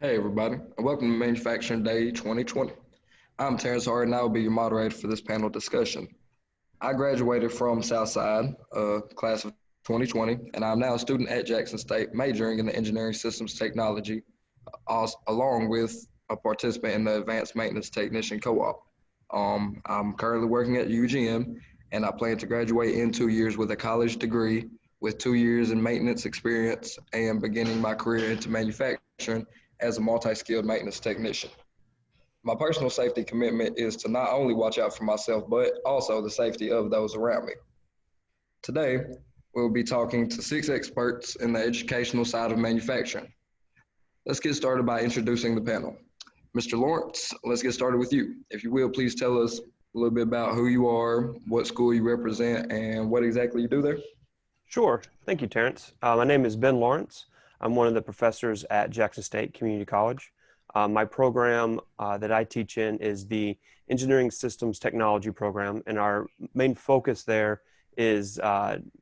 Hey everybody, and welcome to Manufacturing Day 2020. I'm Terrence Hart and I will be your moderator for this panel discussion. I graduated from Southside, class of 2020, and I'm now a student at Jackson State majoring in the Engineering Systems Technology, along with a participant in the Advanced Maintenance Technician Co-op. I'm currently working at UGM and I plan to graduate in 2 years with a college degree with 2 years in maintenance experience and beginning my career into manufacturing as a multi-skilled maintenance technician. My personal safety commitment is to not only watch out for myself, but also the safety of those around me. Today, we'll be talking to 6 experts in the educational side of manufacturing. Let's get started by introducing the panel. Mr. Lawrence, let's get started with you. If you will, please tell us a little bit about who you are, what school you represent, and what exactly you do there. Sure. Thank you, Terrence. My name is Ben Lawrence. I'm one of the professors at Jackson State Community College. My program that I teach in is the Engineering Systems Technology program, and our main focus there is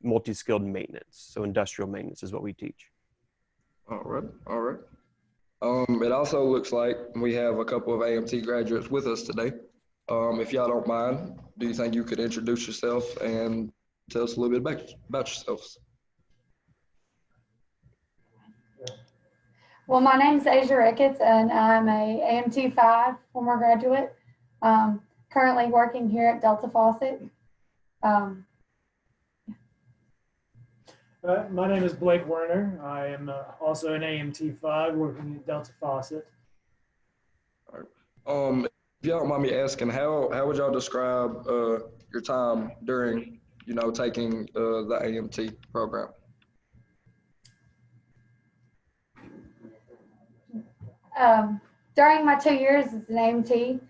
multi-skilled maintenance. So industrial maintenance is what we teach. All right. It also looks like we have a couple of AMT graduates with us today. If y'all don't mind, do you think you could introduce yourself and tell us a little bit about yourselves? Well, my name is Asia Ricketts, and I'm a AMT 5 former graduate, currently working here at Delta Faucet. My name is Blake Werner. I am also an AMT 5 working at Delta Faucet. If you don't mind me asking, how would y'all describe your time during, taking the AMT program? During my 2 years as an AMT,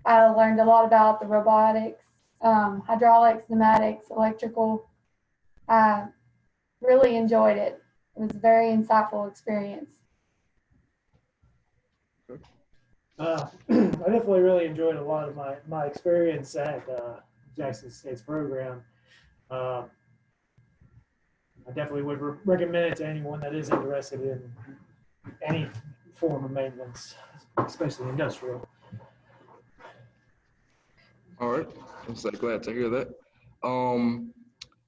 I learned a lot about the robotics, hydraulics, pneumatics, electrical. I really enjoyed it. It was a very insightful experience. I definitely really enjoyed a lot of my experience at Jackson State's program. I definitely would recommend it to anyone that is interested in any form of maintenance, especially industrial. All right, I'm so glad to hear that.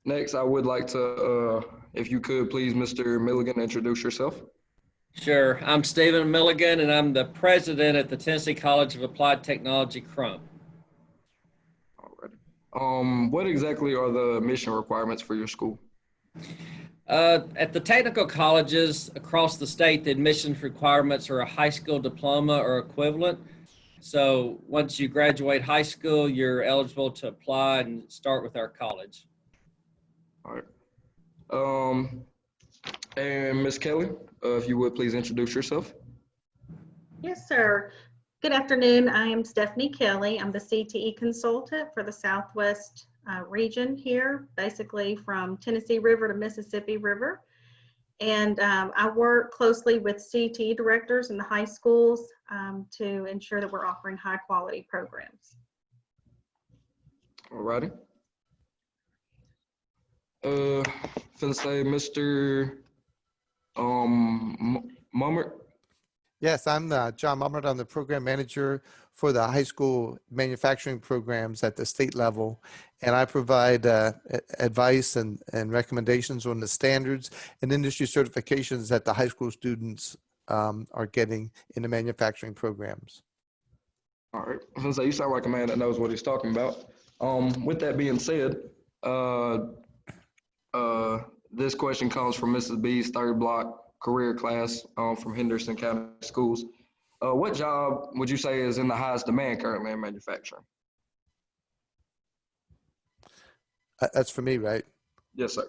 Next, I would like to, if you could please, Mr. Milligan, introduce yourself. Sure. I'm Stephen Milligan, and I'm the president at the Tennessee College of Applied Technology, Crump. All right. What exactly are the mission requirements for your school? At the technical colleges across the state, the admissions requirements are a high school diploma or equivalent. So once you graduate high school, you're eligible to apply and start with our college. All right. And Ms. Kelly, if you would please introduce yourself. Yes, sir. Good afternoon. I am Stephanie Kelly. I'm the CTE consultant for the Southwest region here, basically from Tennessee River to Mississippi River. And I work closely with CTE directors in the high schools to ensure that we're offering high quality programs. All righty. Finna say Mr. Mummert. Yes, I'm John Mummert. I'm the program manager for the high school manufacturing programs at the state level. And I provide advice and recommendations on the standards and industry certifications that the high school students are getting in the manufacturing programs. All right. So you sound like a man that knows what he's talking about. With that being said, this question comes from Mrs. B's third block career class from Henderson County Schools. What job would you say is in the highest demand currently in manufacturing? That's for me, right? Yes, sir.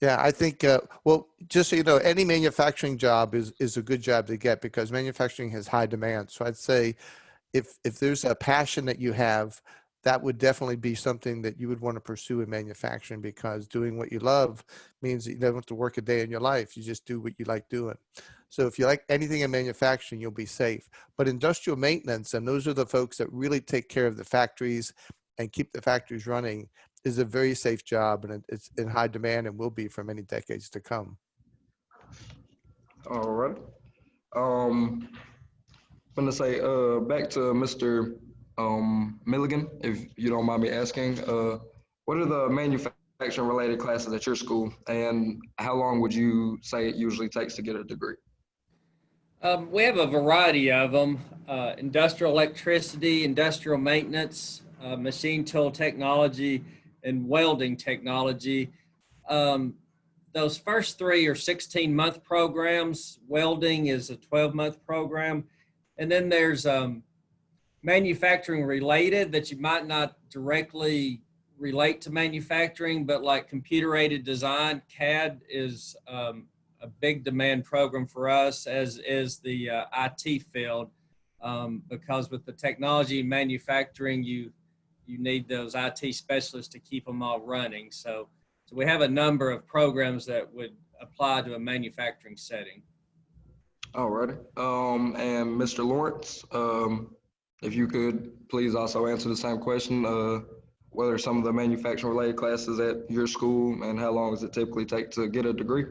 Yeah, I think, well, just so you know, any manufacturing job is a good job to get because manufacturing has high demand. So I'd say if there's a passion that you have, that would definitely be something that you would want to pursue in manufacturing because doing what you love means that you never have to work a day in your life. You just do what you like doing. So if you like anything in manufacturing, you'll be safe. But industrial maintenance, and those are the folks that really take care of the factories and keep the factories running, is a very safe job, and it's in high demand and will be for many decades to come. All right. I'm gonna say, back to Mr. Milligan, if you don't mind me asking, what are the manufacturing related classes at your school, and how long would you say it usually takes to get a degree? We have a variety of them: industrial electricity, industrial maintenance, machine tool technology, and welding technology. Um, those first three are 16-month programs. Welding is a 12-month program. And then there's manufacturing related that you might not directly relate to manufacturing, but like computer aided design, CAD is a big demand program for us, as is the IT field, because with the technology and manufacturing, you need those IT specialists to keep them all running. So we have a number of programs that would apply to a manufacturing setting. All righty. And Mr. Lawrence, if you could please also answer the same question, what are some of the manufacturing related classes at your school and how long does it typically take to get a degree?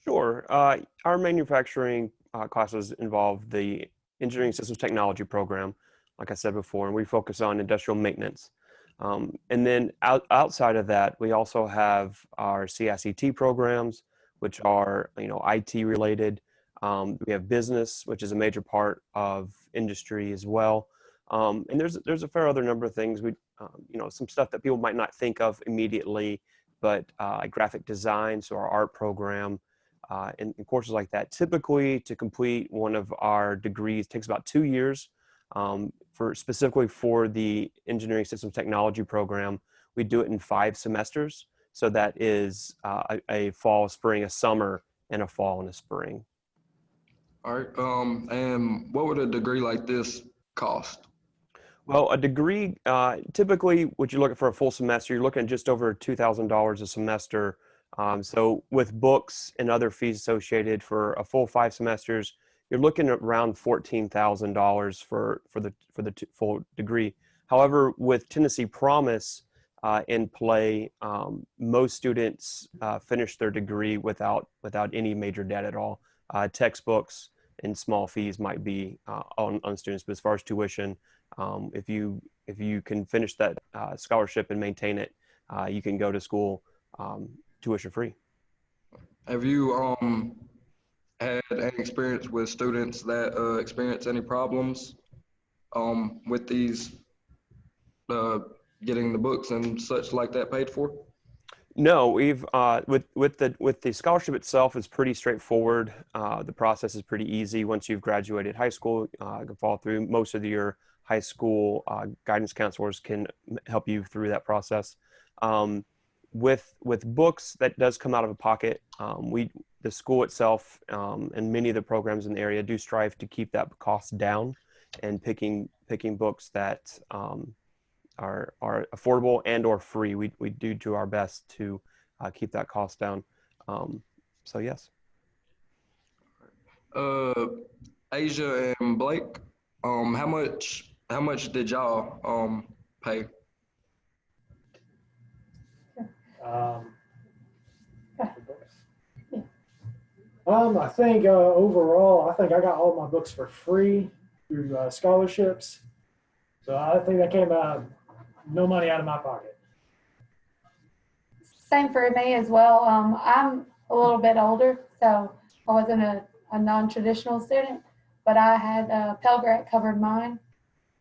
Sure. Our manufacturing classes involve the Engineering Systems Technology program, like I said before, and we focus on industrial maintenance. And then outside of that, we also have our CICT programs, which are IT related. We have business, which is a major part of industry as well. And there's a fair other number of things. We some stuff that people might not think of immediately, but like graphic design, so our art program. And courses like that. Typically, to complete one of our degrees takes about 2 years. Specifically for the Engineering Systems Technology program, we do it in 5 semesters. So that is a fall, spring, a summer, and a fall and a spring. All right. And what would a degree like this cost? Well, a degree, typically, what you're looking for a full semester, you're looking at just over $2,000 a semester. So with books and other fees associated for a full 5 semesters, you're looking at around $14,000 for the full degree. However, with Tennessee Promise in play, most students finish their degree without any major debt at all. Textbooks and small fees might be on students, but as far as tuition, if you can finish that scholarship and maintain it, you can go to school tuition free. Have you had any experience with students that experience any problems with these getting the books and such like that paid for? No, we've with the scholarship itself is pretty straightforward. The process is pretty easy. Once you've graduated high school, you can follow through. Most of your high school guidance counselors can help you through that process. With books, that does come out of a pocket. The school itself and many of the programs in the area do strive to keep that cost down, and picking books that are affordable and or free. We do our best to keep that cost down. So yes. Asia and Blake, how much did y'all pay? I think overall, I think I got all my books for free through scholarships. So I think that came out no money out of my pocket. Same for me as well. I'm a little bit older, so I wasn't a non-traditional student, but I had Pell Grant covered mine.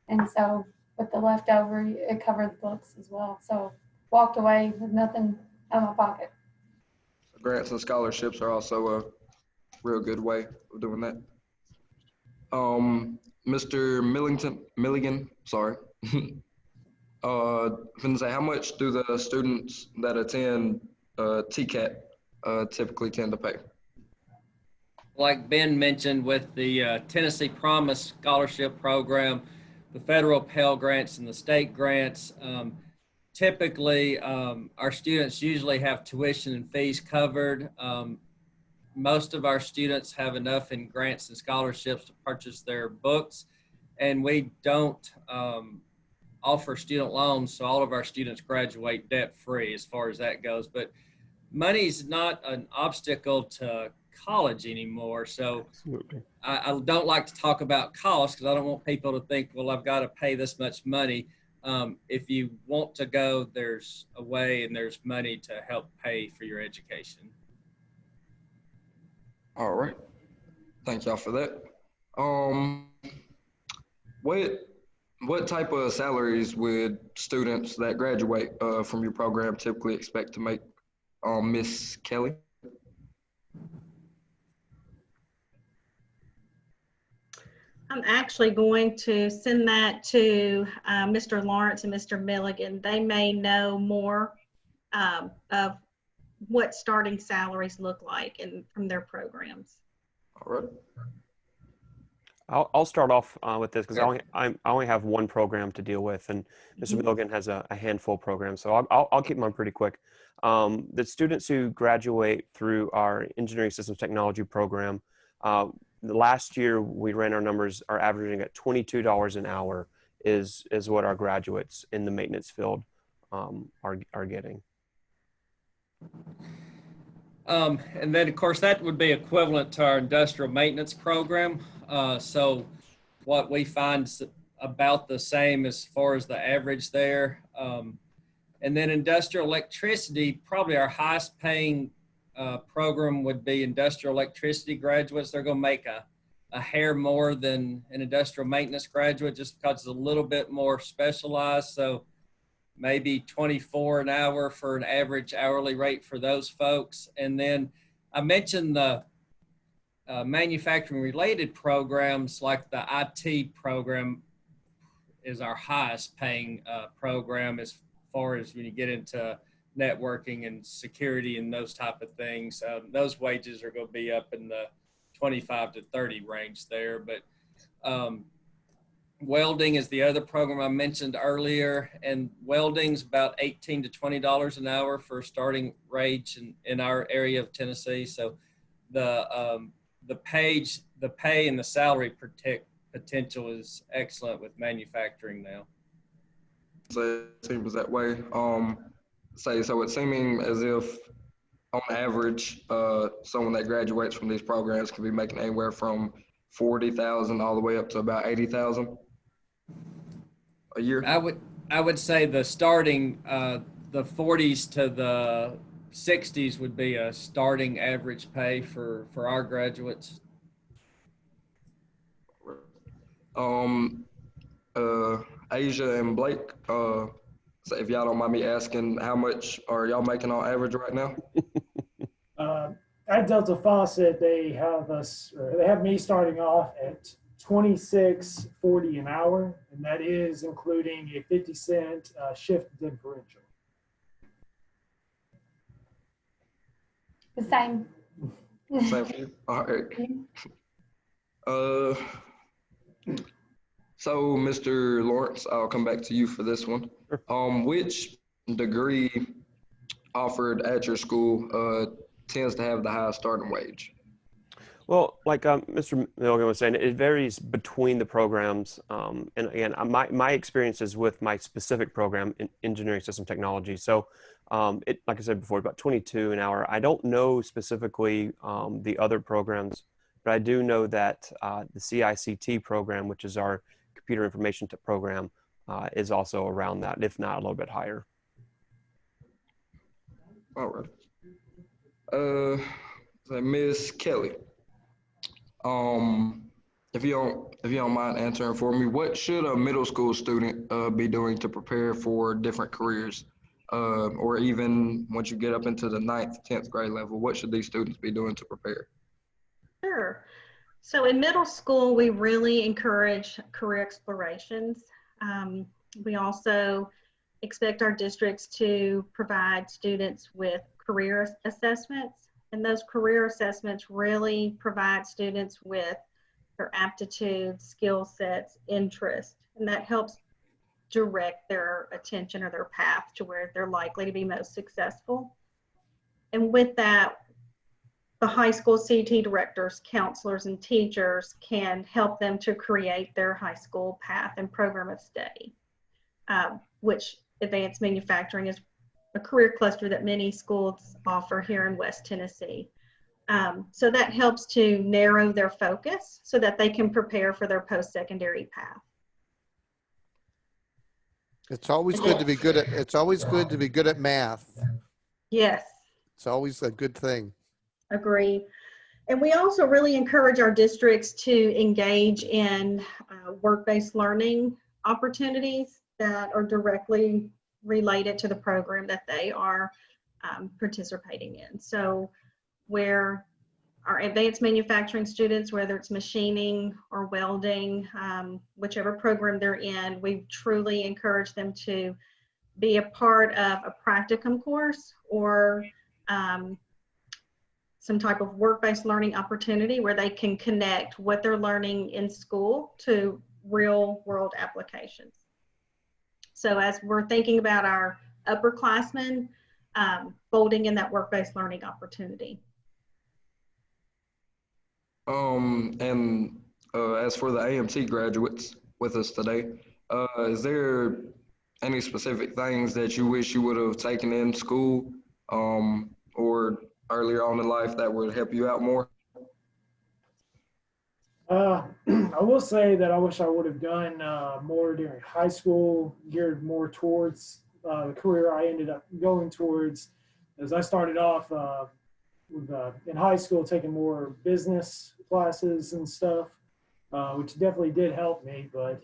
And so with the leftover, it covered the books as well. So walked away with nothing out of my pocket. Grants and scholarships are also a real good way of doing that. Mr. Milligan, sorry. Can say, how much do the students that attend TCAT typically tend to pay? Like Ben mentioned, with the Tennessee Promise Scholarship Program, the federal Pell Grants and the state grants, typically our students usually have tuition and fees covered. Most of our students have enough in grants and scholarships to purchase their books, and we don't offer student loans, so all of our students graduate debt-free as far as that goes. But money's not an obstacle to college anymore. So Absolutely. I don't like to talk about cost because I don't want people to think, well, I've got to pay this much money. If you want to go, there's a way and there's money to help pay for your education. All right. Thank y'all for that. Um, what what type of salaries would students that graduate from your program typically expect to make, Miss Kelly? I'm actually going to send that to Mr. Lawrence and Mr. Milligan. They may know more of what starting salaries look like from their programs. All right. I'll start off with this because Okay. I only have one program to deal with, and Mr. Milligan has a handful of programs, so I'll keep mine pretty quick. The students who graduate through our Engineering Systems Technology program, the last year we ran our numbers are averaging at $22 an hour is what our graduates in the maintenance field are getting. And then, of course, that would be equivalent to our industrial maintenance program. So what we find is about the same as far as the average there. And then industrial electricity, probably our highest paying program would be industrial electricity graduates. They're going to make a hair more than an industrial maintenance graduate just because it's a little bit more specialized. So maybe 24 an hour for an average hourly rate for those folks. And then I mentioned the manufacturing related programs, like the IT program is our highest paying program as far as when you get into networking and security and those type of things. Those wages are going to be up in the 25 to 30 range there. But welding is the other program I mentioned earlier, and welding's about $18 to $20 an hour for starting wage in our area of Tennessee. So the pay and the salary potential is excellent with manufacturing now. So it seems that way. So it's seeming as if, on average, someone that graduates from these programs can be making anywhere from 40,000 all the way up to about 80,000 a year. I would say the starting the 40s to the 60s would be a starting average pay for our graduates. Asia and Blake, so if y'all don't mind me asking, how much are y'all making on average right now? At Delta Faucet, they have me starting off at $26.40 an hour, and that is including a 50-cent shift differential. The same. Same for you? All right. So Mr. Lawrence, I'll come back to you for this one. Which degree offered at your school tends to have the highest starting wage? Well, like Mr. Milligan was saying, it varies between the programs. And again, my experience is with my specific program in Engineering System Technology. So like I said before, about 22 an hour. I don't know specifically the other programs, but I do know that the CICT program, which is our computer information program, is also around that, if not a little bit higher. All right. So Ms. Kelly, if you don't mind answering for me, what should a middle school student be doing to prepare for different careers, or even once you get up into the 9th, 10th grade level, what should these students be doing to prepare? Sure. So in middle school, we really encourage career explorations. We also expect our districts to provide students with career assessments, and those career assessments really provide students with their aptitudes, skill sets, interests, and that helps direct their attention or their path to where they're likely to be most successful. And with that, the high school CT directors, counselors, and teachers can help them to create their high school path and program of study, which advanced manufacturing is a career cluster that many schools offer here in West Tennessee. So that helps to narrow their focus so that they can prepare for their post-secondary path. It's always good to be good at, it's always good to be good at math. Yes, It's always a good thing. agree. And we also really encourage our districts to engage in work-based learning opportunities that are directly related to the program that they are participating in. So where our advanced manufacturing students, whether it's machining or welding, whichever program they're in, we truly encourage them to be a part of a practicum course or some type of work-based learning opportunity where they can connect what they're learning in school to real-world applications. So as we're thinking about our upperclassmen, folding in that work-based learning opportunity. As for the AMT graduates with us today, is there any specific things that you wish you would have taken in school or earlier on in life that would help you out more? I will say that I wish I would have done more during high school, geared more towards the career I ended up going towards. As I started off in high school, taking more business classes and stuff, which definitely did help me, but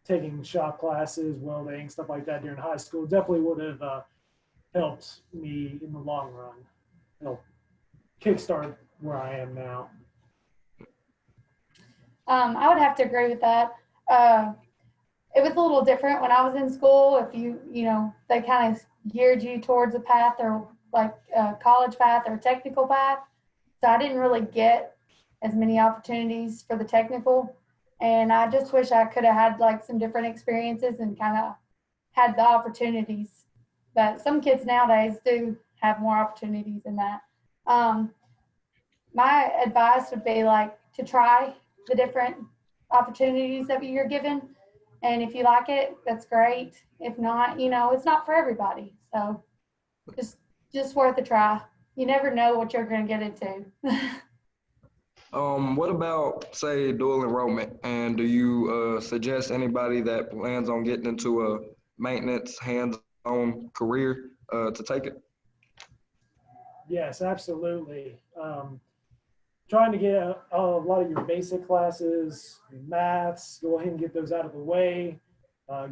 taking shop classes, welding, stuff like that during high school definitely would have helped me in the long run, help kickstart where I am now. I would have to agree with that. It was a little different when I was in school. If you know, they kind of geared you towards a path or like a college path or a technical path. So I didn't really get as many opportunities for the technical. And I just wish I could have had like some different experiences and kind of had the opportunities. But some kids nowadays do have more opportunities than that. My advice would be like to try the different opportunities that you're given. And if you like it, that's great. If not, you know, it's not for everybody. So just worth a try. You never know what you're going to get into. What about, say, dual enrollment? And do you suggest anybody that plans on getting into a maintenance hands-on career to take it? Yes, absolutely. Trying to get a lot of your basic classes, maths, go ahead and get those out of the way.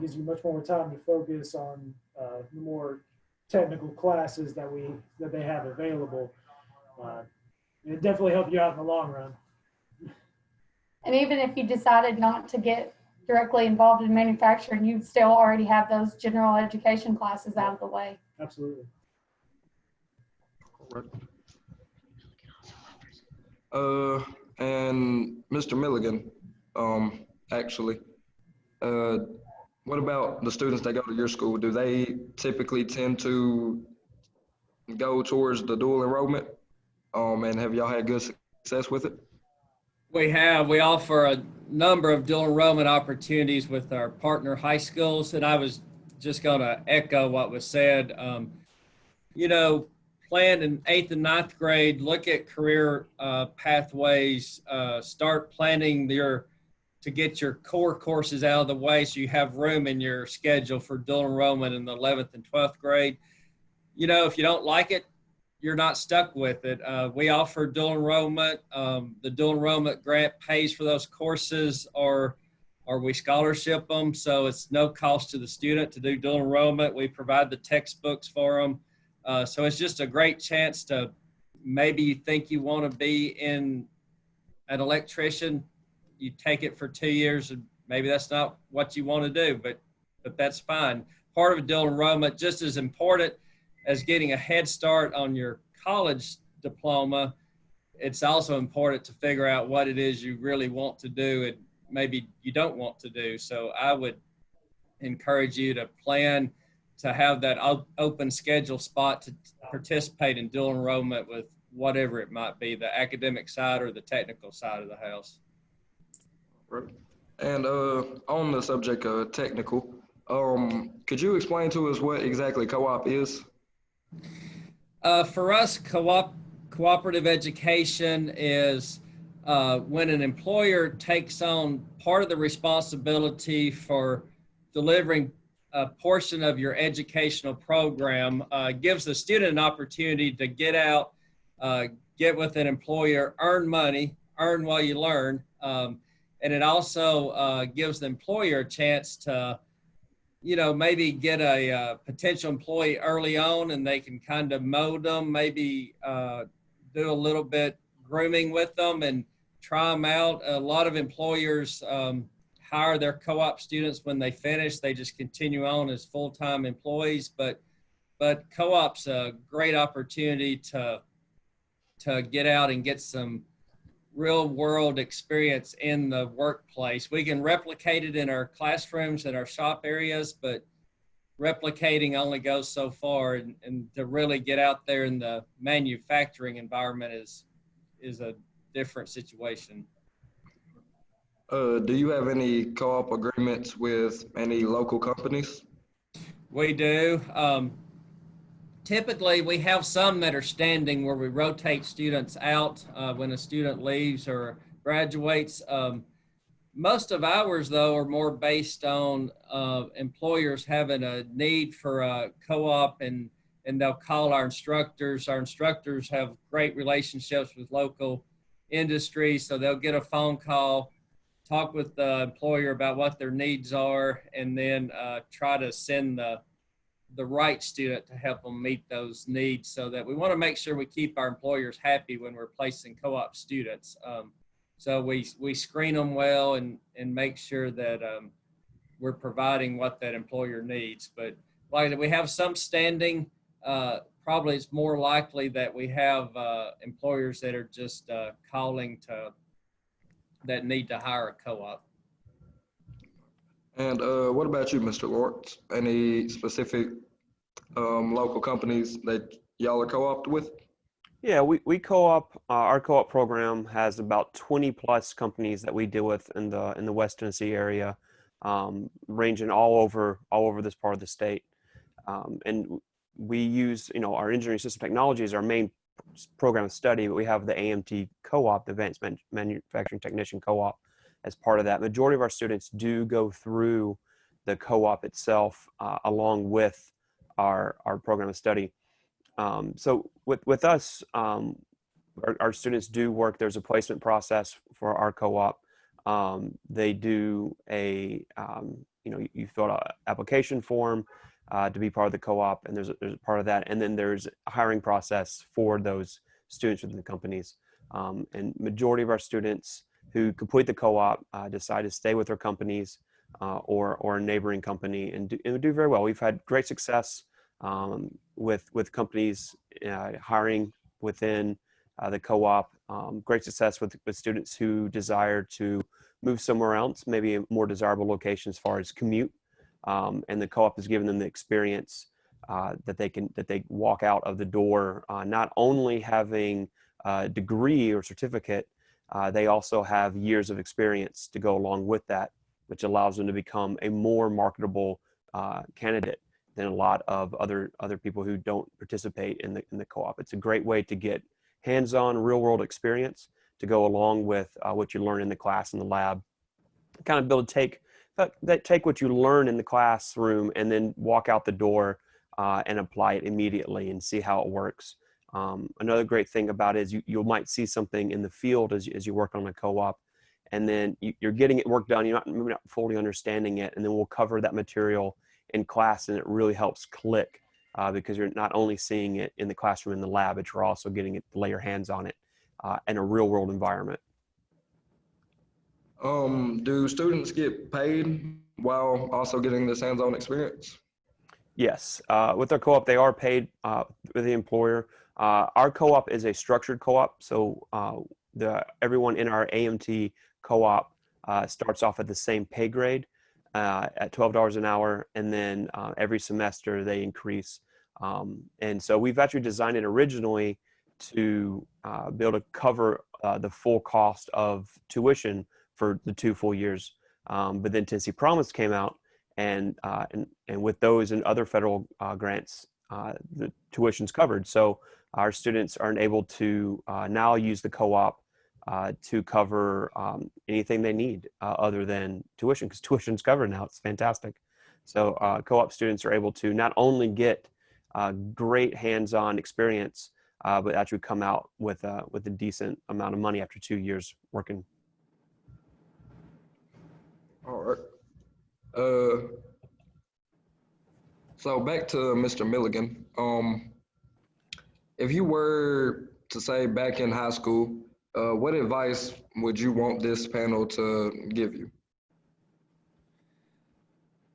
Gives you much more time to focus on the more technical classes that they have available. It definitely help you out in the long run. And even if you decided not to get directly involved in manufacturing, you still already have those general education classes out of the way. Absolutely. And Mr. Milligan, actually, what about the students that go to your school? Do they typically tend to go towards the dual enrollment? And have y'all had good success with it? We offer a number of dual enrollment opportunities with our partner high schools. And I was just going to echo what was said. You know, plan in 8th and 9th grade, look at career pathways, start planning to get your core courses out of the way so you have room in your schedule for dual enrollment in the 11th and 12th grade. You know, if you don't like it, you're not stuck with it. We offer dual enrollment. The dual enrollment grant pays for those courses or we scholarship them. So it's no cost to the student to do dual enrollment. We provide the textbooks for them. So it's just a great chance to maybe you think you want to be an electrician. You take it for 2 years and maybe that's not what you want to do, but that's fine. Part of dual enrollment, just as important as getting a head start on your college diploma, it's also important to figure out what it is you really want to do and maybe you don't want to do. So I would encourage you to plan to have that open schedule spot to participate in dual enrollment with whatever it might be, the academic side or the technical side of the house. Right. And on the subject of technical, could you explain to us what exactly co-op is? For us, co-op cooperative education is when an employer takes on part of the responsibility for delivering a portion of your educational program, gives the student an opportunity to get out, get with an employer, earn money, earn while you learn, and it also gives the employer a chance to, you know, maybe get a potential employee early on, and they can kind of mold them, maybe do a little bit grooming with them and try them out. A lot of employers hire their co-op students when they finish. They just continue on as full-time employees, but co-op's a great opportunity to get out and get some real world experience in the workplace. We can replicate it in our classrooms and our shop areas, but replicating only goes so far, and to really get out there in the manufacturing environment is a different situation. Do you have any co-op agreements with any local companies? We do. Typically, we have some that are standing where we rotate students out when a student leaves or graduates. Most of ours, though, are more based on employers having a need for a co-op, and they'll call our instructors. Our instructors have great relationships with local industries, so they'll get a phone call, talk with the employer about what their needs are, and then try to send the right student to help them meet those needs, so that we want to make sure we keep our employers happy when we're placing co-op students. So we screen them well and make sure that we're providing what that employer needs. But like we have some standing, probably it's more likely that we have employers that are just calling that need to hire a co-op. And what about you, Mr. Lawrence? Any specific local companies that y'all are co-opted with? Yeah, we co-op. Our co-op program has about 20 plus companies that we deal with in the West Tennessee area, ranging all over this part of the state. And we use, our engineering system technology is our main program of study, but we have the AMT co-op, the Advanced Manufacturing Technician co-op, as part of that. Majority of our students do go through the co-op itself along with our program of study. So with us, our students do work. There's a placement process for our co-op. They do you fill out an application form to be part of the co-op, and there's a part of that, and then there's a hiring process for those students within the companies. And majority of our students who complete the co-op decide to stay with their companies or a neighboring company and do very well. We've had great success with companies hiring within the co-op. Great success with students who desire to move somewhere else, maybe a more desirable location as far as commute. And the co-op has given them the experience that they walk out of the door, not only having a degree or certificate, they also have years of experience to go along with that, which allows them to become a more marketable candidate than a lot of other people who don't participate in the co-op. It's a great way to get hands-on real-world experience to go along with what you learn in the class and the lab. Kind of take what you learn in the classroom and then walk out the door and apply it immediately and see how it works. Another great thing about it is you might see something in the field as you work on a co-op, and then you're getting it work done. You're not fully understanding it, and then we'll cover that material in class, and it really helps click because you're not only seeing it in the classroom in the lab, but you're also getting it to lay your hands on it in a real world environment. Do students get paid while also getting this hands-on experience? Yes, with our co-op, they are paid with the employer. Our co-op is a structured co-op, so everyone in our AMT co-op starts off at the same pay grade at $12 an hour, and then every semester they increase. And so we've actually designed it originally to be able to cover the full cost of tuition for the 2 full years. But then Tennessee Promise came out, and with those and other federal grants, the tuition's covered. So our students are able to now use the co-op to cover anything they need other than tuition, because tuition's covered now. It's fantastic. So co-op students are able to not only get great hands-on experience, but actually come out with a decent amount of money after 2 years working. All right. So back to Mr. Milligan. If you were to say back in high school, what advice would you want this panel to give you?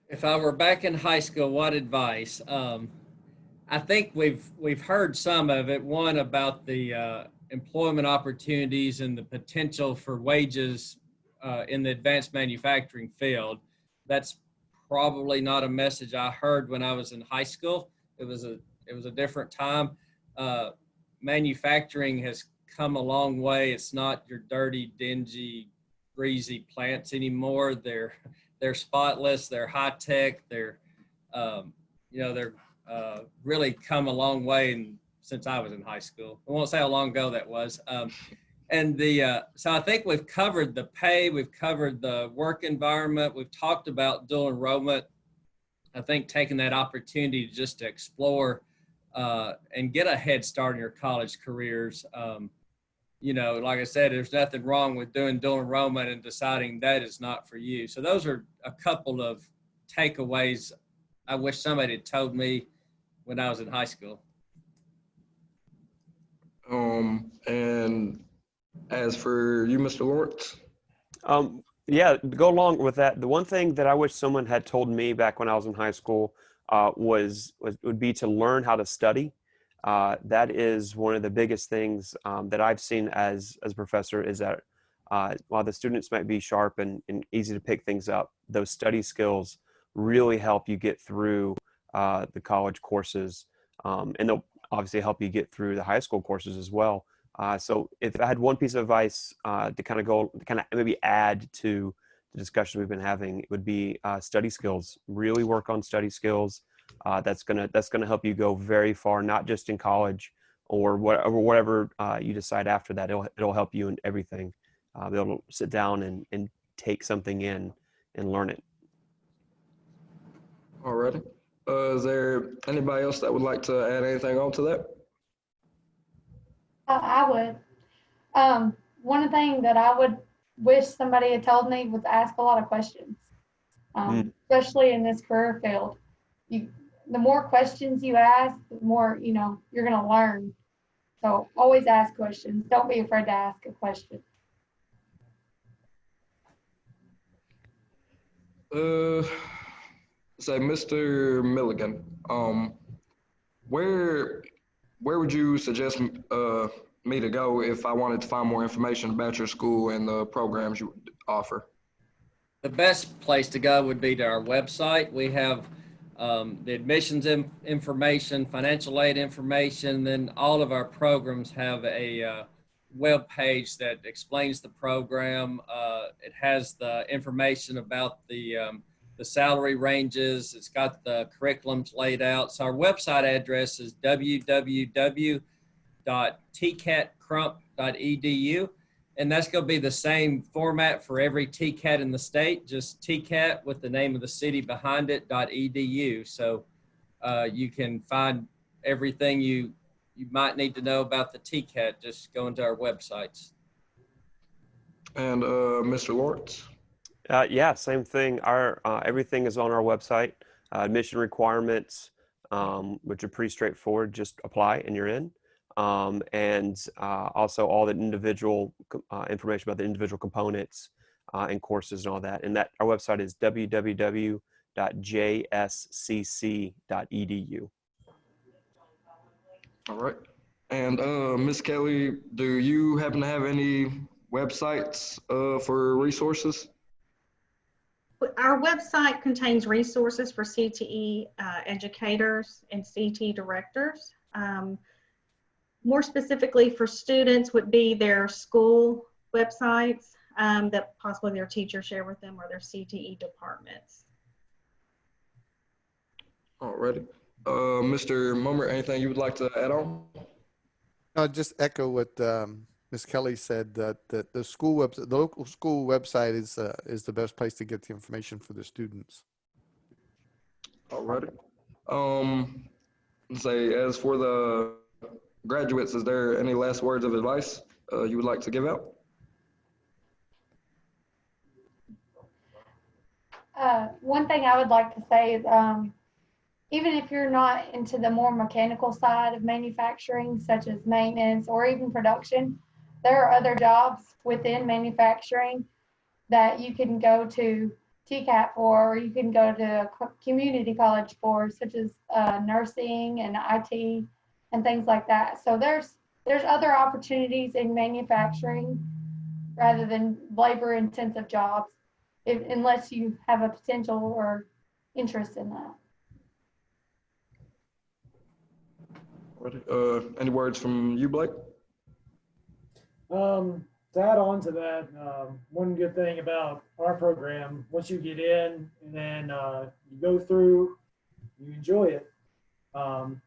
If I were back in high school, what advice? I think we've heard some of it. One about the employment opportunities and the potential for wages in the advanced manufacturing field. That's probably not a message I heard when I was in high school. It was a different time. Manufacturing has come a long way. It's not your dirty, dingy, greasy plants anymore. They're spotless. They're high tech. They're really come a long way since I was in high school. I won't say how long ago that was. So I think we've covered the pay, we've covered the work environment, we've talked about dual enrollment. I think taking that opportunity just to explore and get a head start in your college careers. Like I said, there's nothing wrong with doing dual enrollment and deciding that is not for you. So those are a couple of takeaways I wish somebody had told me when I was in high school. And as for you, Mr. Lawrence? Yeah, to go along with that, the one thing that I wish someone had told me back when I was in high school would be to learn how to study. That is one of the biggest things that I've seen as a professor, is that while the students might be sharp and easy to pick things up, those study skills really help you get through the college courses, and they'll obviously help you get through the high school courses as well. So if I had one piece of advice to kind of maybe add to the discussion we've been having, it would be study skills. Really work on study skills. That's gonna help you go very far, not just in college or whatever you decide after that. It'll help you in everything. Be able to sit down and take something in and learn it. Alrighty. Is there anybody else that would like to add anything on to that? I would. One thing that I would wish somebody had told me was ask a lot of questions, especially in this career field. The more questions you ask, the more you're going to learn. So always ask questions. Don't be afraid to ask a question. Say, Mr. Milligan, where would you suggest me to go if I wanted to find more information about your school and the programs you offer? The best place to go would be to our website. We have the admissions information, financial aid information, then all of our programs have a web page that explains the program. It has the information about the salary ranges. It's got the curriculums laid out. So our website address is www.tcatcrump.edu. And that's going to be the same format for every TCAT in the state, just TCAT with the name of the city behind it, .edu. So you can find everything you might need to know about the TCAT, just going to our websites. And Mr. Lawrence? Yeah, same thing. Our everything is on our website. Admission requirements, which are pretty straightforward. Just apply and you're in. And also all the individual information about the individual components and courses and all that. And that our website is www.jscc.edu. All right. And Ms. Kelly, do you happen to have any websites for resources? Our website contains resources for CTE educators and CTE directors. More specifically for students would be their school websites that possibly their teachers share with them, or their CTE departments. Alrighty. Mr. Mummer, anything you would like to add on? I'll just echo what Ms. Kelly said, that the local school website is the best place to get the information for the students. Alrighty. Say, as for the graduates, is there any last words of advice you would like to give out? One thing I would like to say is, even if you're not into the more mechanical side of manufacturing, such as maintenance or even production, there are other jobs within manufacturing that you can go to TCAP for, or you can go to a community college for, such as nursing and IT and things like that. So there's other opportunities in manufacturing rather than labor-intensive jobs, unless you have a potential or interest in that. Any words from you, Blake? To add on to that, one good thing about our program, once you get in and then you go through, you enjoy it. You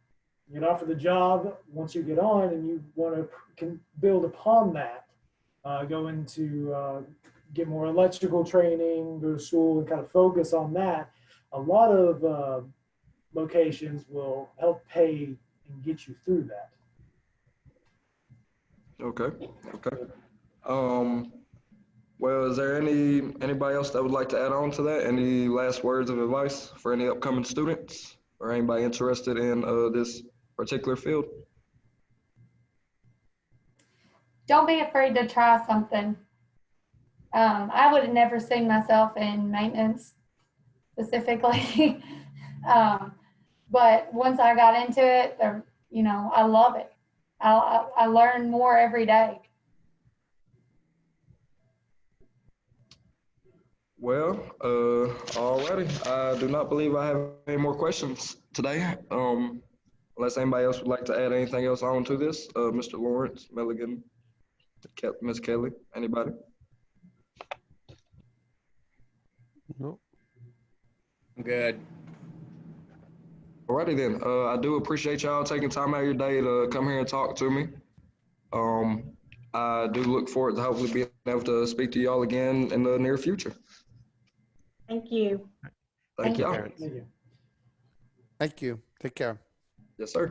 get offered the job. Once you get on and you want to can build upon that, go into get more electrical training, go to school and kind of focus on that. A lot of locations will help pay and get you through that. Okay. Well, is there anybody else that would like to add on to that? Any last words of advice for any upcoming students or anybody interested in this particular field? Don't be afraid to try something. I would have never seen myself in maintenance specifically. But once I got into it, I love it. I learn more every day. Well, alrighty. I do not believe I have any more questions today. Unless anybody else would like to add anything else on to this, Mr. Lawrence, Milligan, Ms. Kelly, anybody? Nope. Good. Alrighty then. I do appreciate y'all taking time out of your day to come here and talk to me. I do look forward to hopefully being able to speak to y'all again in the near future. Thank you. Thank y'all. Terrence. Thank you. Thank you. Take care. Yes, sir.